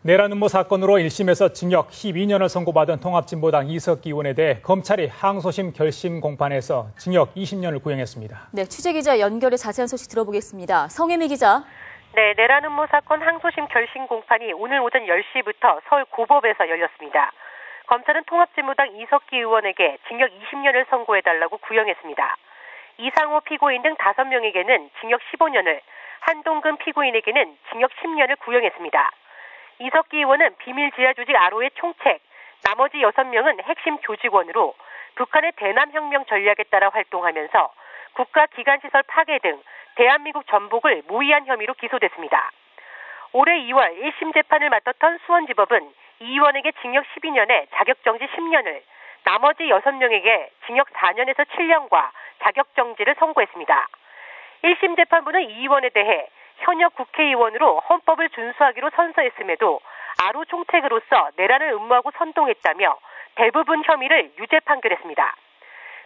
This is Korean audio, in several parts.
내란 음모 사건으로 1심에서 징역 12년을 선고받은 통합진보당 이석기 의원에 대해 검찰이 항소심 결심 공판에서 징역 20년을 구형했습니다. 네, 취재기자 연결해 자세한 소식 들어보겠습니다. 성혜미 기자. 네, 내란 음모 사건 항소심 결심 공판이 오늘 오전 10시부터 서울 고법에서 열렸습니다. 검찰은 통합진보당 이석기 의원에게 징역 20년을 선고해달라고 구형했습니다. 이상호 피고인 등 5명에게는 징역 15년을, 한동근 피고인에게는 징역 10년을 구형했습니다. 이석기 의원은 비밀 지하 조직 아로의 총책, 나머지 6명은 핵심 조직원으로 북한의 대남혁명 전략에 따라 활동하면서 국가기관시설 파괴 등 대한민국 전복을 모의한 혐의로 기소됐습니다. 올해 2월 1심 재판을 맡았던 수원지법은 이 의원에게 징역 12년에 자격정지 10년을, 나머지 6명에게 징역 4년에서 7년과 자격정지를 선고했습니다. 1심 재판부는 이 의원에 대해 현역 국회의원으로 헌법을 준수하기로 선서했음에도 아로 총책으로서 내란을 음모하고 선동했다며 대부분 혐의를 유죄 판결했습니다.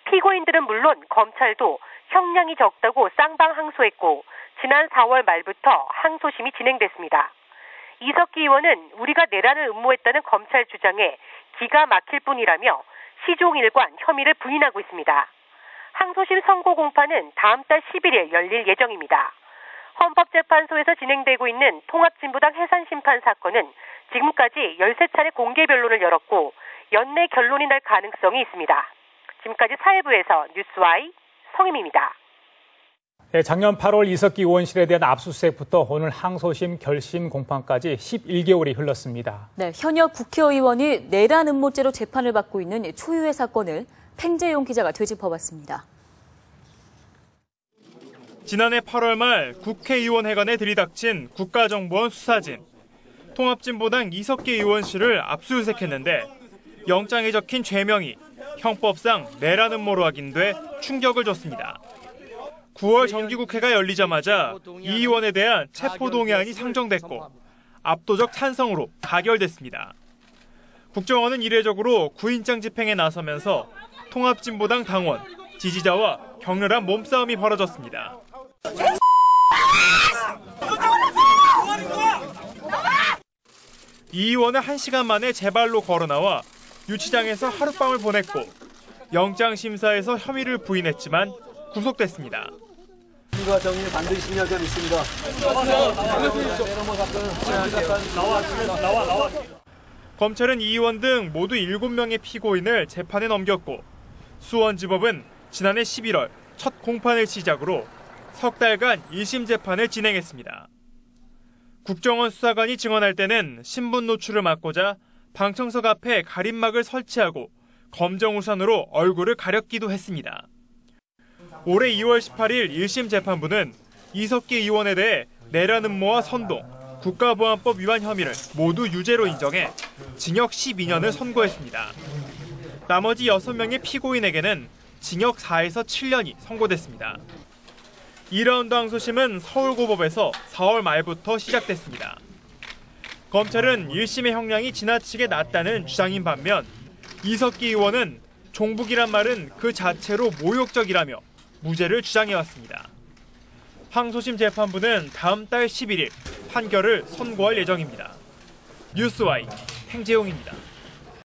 피고인들은 물론 검찰도 형량이 적다고 쌍방 항소했고 지난 4월 말부터 항소심이 진행됐습니다. 이석기 의원은 우리가 내란을 음모했다는 검찰 주장에 기가 막힐 뿐이라며 시종일관 혐의를 부인하고 있습니다. 항소심 선고 공판은 다음 달 11일 열릴 예정입니다. 헌법재판소에서 진행되고 있는 통합진보당 해산심판 사건은 지금까지 13차례 공개 변론을 열었고 연내 결론이 날 가능성이 있습니다. 지금까지 사회부에서 뉴스와이 성혜미입니다. 네, 작년 8월 이석기 의원실에 대한 압수수색부터 오늘 항소심 결심 공판까지 11개월이 흘렀습니다. 네, 현역 국회의원이 내란 음모죄로 재판을 받고 있는 초유의 사건을 팽재용 기자가 되짚어봤습니다. 지난해 8월 말 국회의원회관에 들이닥친 국가정보원 수사진. 통합진보당 이석기 의원실을 압수수색했는데 영장에 적힌 죄명이 형법상 내란 음모로 확인돼 충격을 줬습니다. 9월 정기국회가 열리자마자 이 의원에 대한 체포동의안이 상정됐고 압도적 찬성으로 가결됐습니다. 국정원은 이례적으로 구인장 집행에 나서면서 통합진보당 당원, 지지자와 격렬한 몸싸움이 벌어졌습니다. 이 의원은 1시간 만에 제 발로 걸어나와 유치장에서 하룻밤을 보냈고 영장심사에서 혐의를 부인했지만 구속됐습니다. 과 정의는 반드시 승리할 점 있습니다. 검찰은 이 의원 등 모두 7명의 피고인을 재판에 넘겼고 수원지법은 지난해 11월 첫 공판을 시작으로 석 달간 1심 재판을 진행했습니다. 국정원 수사관이 증언할 때는 신분 노출을 막고자 방청석 앞에 가림막을 설치하고 검정 우산으로 얼굴을 가렸기도 했습니다. 올해 2월 18일 1심 재판부는 이석기 의원에 대해 내란 음모와 선동, 국가보안법 위반 혐의를 모두 유죄로 인정해 징역 12년을 선고했습니다. 나머지 6명의 피고인에게는 징역 4에서 7년이 선고됐습니다. 2라운드 항소심은 서울고법에서 4월 말부터 시작됐습니다. 검찰은 1심의 형량이 지나치게 낮다는 주장인 반면 이석기 의원은 종북이란 말은 그 자체로 모욕적이라며 무죄를 주장해왔습니다. 항소심 재판부는 다음 달 11일 판결을 선고할 예정입니다. 뉴스와이 팽재용입니다.